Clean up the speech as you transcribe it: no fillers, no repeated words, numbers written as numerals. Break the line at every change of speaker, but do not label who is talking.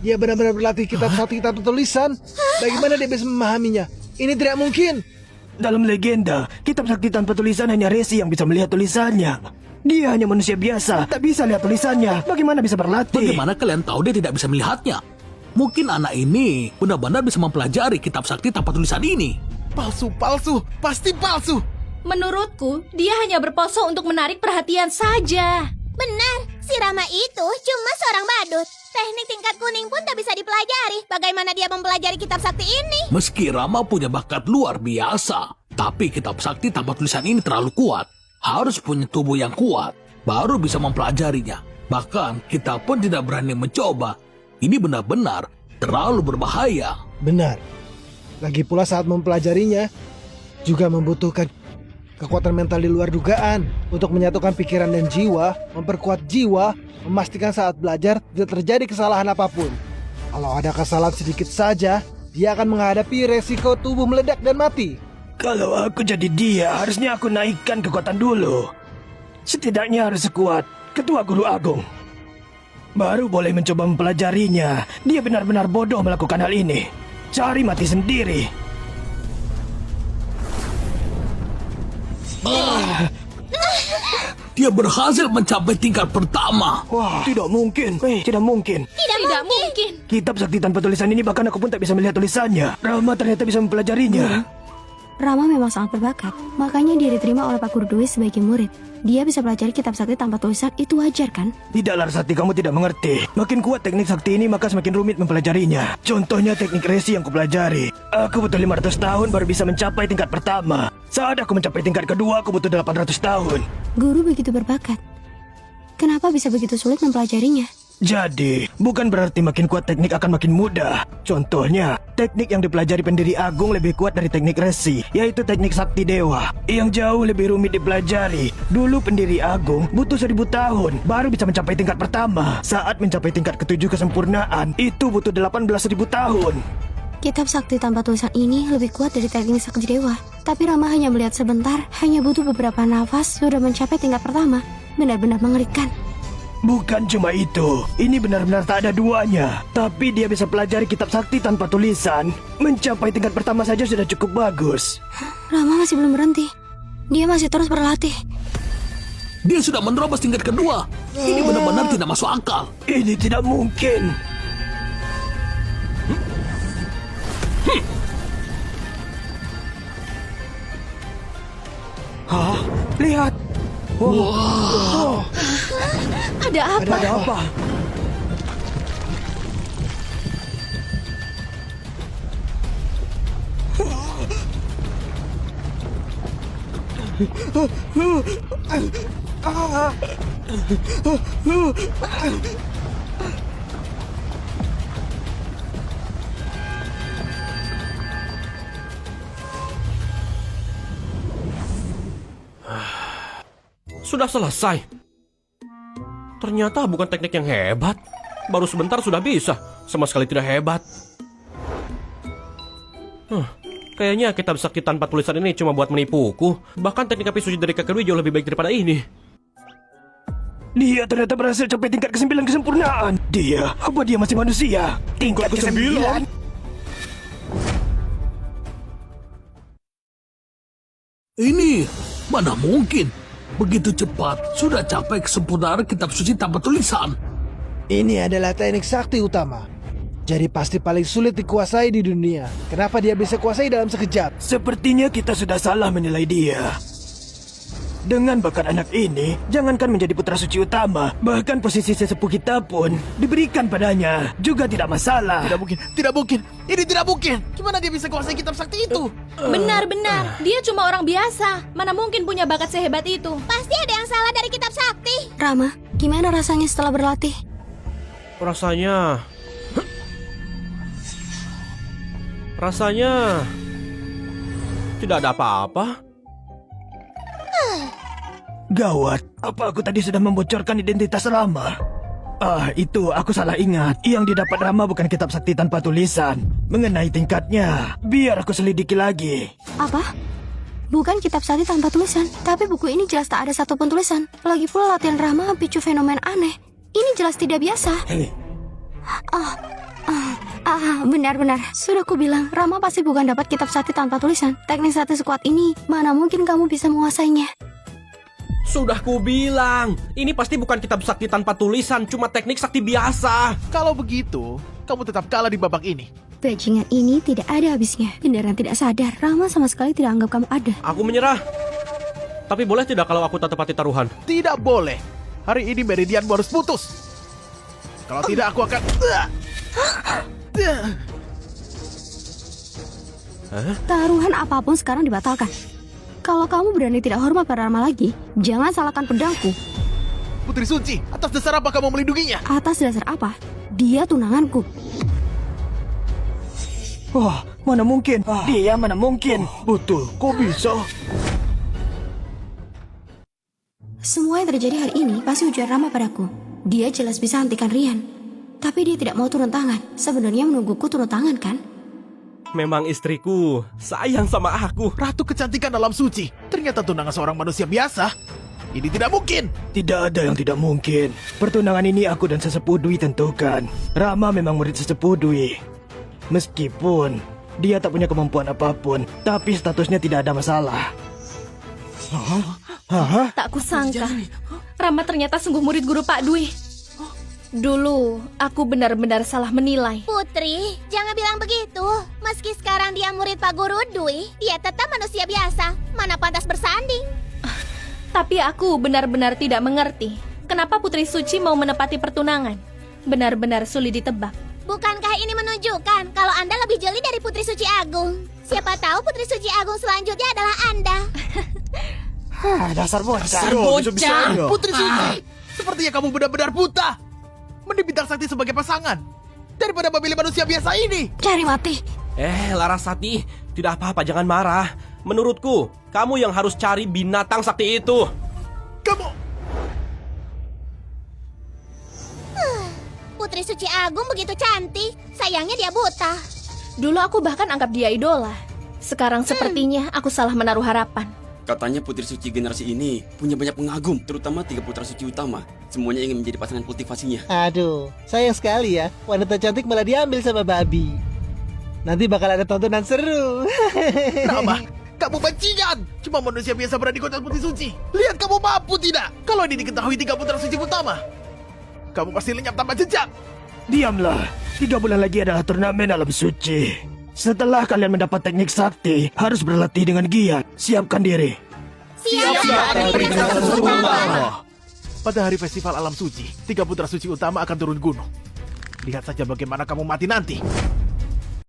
Dia benar-benar berlatih kitab sakti tanpa tulisan. Bagaimana dia bisa memahaminya? Ini tidak mungkin.
Dalam legenda, kitab sakti tanpa tulisan hanya Resi yang bisa melihat tulisannya. Dia hanya manusia biasa, tak bisa lihat tulisannya. Bagaimana bisa berlatih?
Bagaimana kalian tahu dia tidak bisa melihatnya? Mungkin anak ini benar-benar bisa mempelajari kitab sakti tanpa tulisan ini.
Palsu, pasti palsu.
Menurutku, dia hanya berpose untuk menarik perhatian saja.
Benar, si Rama itu cuma seorang badut. Teknik tingkat kuning pun tak bisa dipelajari. Bagaimana dia mempelajari kitab sakti ini?
Meski Rama punya bakat luar biasa, tapi kitab sakti tanpa tulisan ini terlalu kuat. Harus punya tubuh yang kuat, baru bisa mempelajarinya. Bahkan kita pun tidak berani mencoba. Ini benar-benar terlalu berbahaya.
Benar. Lagi pula saat mempelajarinya, juga membutuhkan kekuatan mental di luar dugaan untuk menyatukan pikiran dan jiwa, memperkuat jiwa, memastikan saat belajar tidak terjadi kesalahan apapun. Kalau ada kesalahan sedikit saja, dia akan menghadapi resiko tubuh meledak dan mati.
Kalau aku jadi dia, harusnya aku naikkan kekuatan dulu. Setidaknya harus sekuat Ketua Guru Agung. Baru boleh mencoba mempelajarinya. Dia benar-benar bodoh melakukan hal ini. Cari mati sendiri.
Dia berhasil mencapai tingkat pertama.
Wah, tidak mungkin. Tidak mungkin.
Tidak mungkin.
Kitab sakti tanpa tulisan ini bahkan aku pun tak bisa melihat tulisannya. Rama ternyata bisa mempelajarinya.
Rama memang sangat berbakat, makanya dia diterima oleh Pak Guru Dwi sebagai murid. Dia bisa pelajari kitab sakti tanpa tulisan, itu wajar kan?
Tidak, Larasati, kamu tidak mengerti. Makin kuat teknik sakti ini, maka semakin rumit mempelajarinya. Contohnya teknik Resi yang kupelajari. Aku butuh 500 tahun baru bisa mencapai tingkat pertama. Saat aku mencapai tingkat kedua, aku butuh 800 tahun.
Guru begitu berbakat. Kenapa bisa begitu sulit mempelajarinya?
Jadi, bukan berarti makin kuat teknik akan makin mudah. Contohnya, teknik yang dipelajari pendiri agung lebih kuat dari teknik Resi, yaitu teknik sakti dewa, yang jauh lebih rumit dipelajari. Dulu pendiri agung butuh 1000 tahun baru bisa mencapai tingkat pertama. Saat mencapai tingkat ketujuh kesempurnaan, itu butuh 18.000 tahun.
Kitab sakti tanpa tulisan ini lebih kuat dari teknik sakti dewa. Tapi Rama hanya melihat sebentar, hanya butuh beberapa nafas sudah mencapai tingkat pertama. Benar-benar mengerikan.
Bukan cuma itu, ini benar-benar tak ada duanya. Tapi dia bisa pelajari kitab sakti tanpa tulisan. Mencapai tingkat pertama saja sudah cukup bagus.
Rama masih belum berhenti. Dia masih terus berlatih.
Dia sudah menerobos tingkat kedua. Ini benar-benar tidak masuk akal.
Ini tidak mungkin. Hah? Lihat. Wow.
Ada apa?
Ada apa?
Sudah selesai. Ternyata bukan teknik yang hebat. Baru sebentar sudah bisa. Sama sekali tidak hebat. Kayaknya kitab sakti tanpa tulisan ini cuma buat menipuku. Bahkan teknik api suci dari Kakek Dwi jauh lebih baik daripada ini.
Dia ternyata berhasil capai tingkat ke-9 kesempurnaan. Dia, apa dia masih manusia? Tingkat ke-9?
Ini mana mungkin? Begitu cepat sudah capai kesempurnaan kitab suci tanpa tulisan.
Ini adalah teknik sakti utama. Jadi pasti paling sulit dikuasai di dunia. Kenapa dia bisa kuasai dalam sekejap?
Sepertinya kita sudah salah menilai dia. Dengan bakat anak ini, jangankan menjadi putra suci utama, bahkan posisi sesepuh kita pun diberikan padanya juga tidak masalah.
Tidak mungkin. Ini tidak mungkin. Gimana dia bisa kuasai kitab sakti itu?
Benar-benar, dia cuma orang biasa. Mana mungkin punya bakat sehebat itu?
Pasti ada yang salah dari kitab sakti.
Rama, gimana rasanya setelah berlatih?
Rasanya tidak ada apa-apa.
Gawat, apa aku tadi sudah membocorkan identitas Rama? Itu aku salah ingat. Yang didapat Rama bukan kitab sakti tanpa tulisan. Mengenai tingkatnya, biar aku selidiki lagi.
Apa? Bukan kitab sakti tanpa tulisan, tapi buku ini jelas tak ada satupun tulisan. Lagi pula latihan Rama picu fenomen aneh. Ini jelas tidak biasa. Benar-benar. Sudah ku bilang, Rama pasti bukan dapat kitab sakti tanpa tulisan. Teknik sakti sekuat ini, mana mungkin kamu bisa menguasainya?
Sudah ku bilang, ini pasti bukan kitab sakti tanpa tulisan, cuma teknik sakti biasa.
Kalau begitu, kamu tetap kalah di babak ini.
Bajingan ini tidak ada habisnya. Beneran tidak sadar, Rama sama sekali tidak anggap kamu ada.
Aku menyerah. Tapi boleh tidak kalau aku tak tepati taruhan?
Tidak boleh. Hari ini meridianmu harus putus. Kalau tidak, aku akan...
Taruhan apapun sekarang dibatalkan. Kalau kamu berani tidak hormat pada Rama lagi, jangan salahkan pedangku.
Putri Suci, atas dasar apa kamu melindunginya?
Atas dasar apa? Dia tunanganku.
Wah, mana mungkin? Dia mana mungkin?
Betul, kok bisa?
Semua yang terjadi hari ini pasti ujian Rama padaku. Dia jelas bisa hentikan Rian. Tapi dia tidak mau turun tangan. Sebenarnya menungguku turun tangan kan?
Memang istriku sayang sama aku.
Ratu kecantikan alam suci. Ternyata tunangan seorang manusia biasa. Ini tidak mungkin.
Tidak ada yang tidak mungkin. Pertunangan ini aku dan Sesepuh Dwi tentukan. Rama memang murid Sesepuh Dwi. Meskipun dia tak punya kemampuan apapun, tapi statusnya tidak ada masalah. Hah?
Tak kusangka, Rama ternyata sungguh murid guru Pak Dwi. Dulu, aku benar-benar salah menilai.
Putri, jangan bilang begitu. Meski sekarang dia murid Pak Guru Dwi, dia tetap manusia biasa. Mana pantas bersanding.
Tapi aku benar-benar tidak mengerti kenapa Putri Suci mau menepati pertunangan. Benar-benar sulit ditebak.
Bukankah ini menunjukkan kalau Anda lebih jeli dari Putri Suci Agung? Siapa tahu Putri Suci Agung selanjutnya adalah Anda.
Dasar bocah.
Bisa-bisanya. Putri Suci, sepertinya kamu benar-benar buta. Mending bintang sakti sebagai pasangan daripada memilih manusia biasa ini.
Cari mati.
Larasati, tidak apa-apa, jangan marah. Menurutku, kamu yang harus cari binatang sakti itu.
Kamu...
Putri Suci Agung begitu cantik. Sayangnya dia buta.
Dulu aku bahkan anggap dia idola. Sekarang sepertinya aku salah menaruh harapan.
Katanya Putri Suci generasi ini punya banyak pengagum, terutama 3 putra suci utama. Semuanya ingin menjadi pasangan kultivasinya.
Aduh, sayang sekali ya. Wanita cantik malah diambil sama babi. Nanti bakal ada tontonan seru.
Rama, kamu bajingan. Cuma manusia biasa berani kontak Putri Suci. Lihat kamu mampu tidak? Kalau ini diketahui 3 putra suci utama, kamu pasti lenyap tanpa jejak.
Diamlah. 3 bulan lagi adalah turnamen alam suci. Setelah kalian mendapat teknik sakti, harus berlatih dengan giat. Siapkan diri.
Siap, Putri Suci utama.
Pada hari festival alam suci, 3 putra suci utama akan turun gunung. Lihat saja bagaimana kamu mati nanti.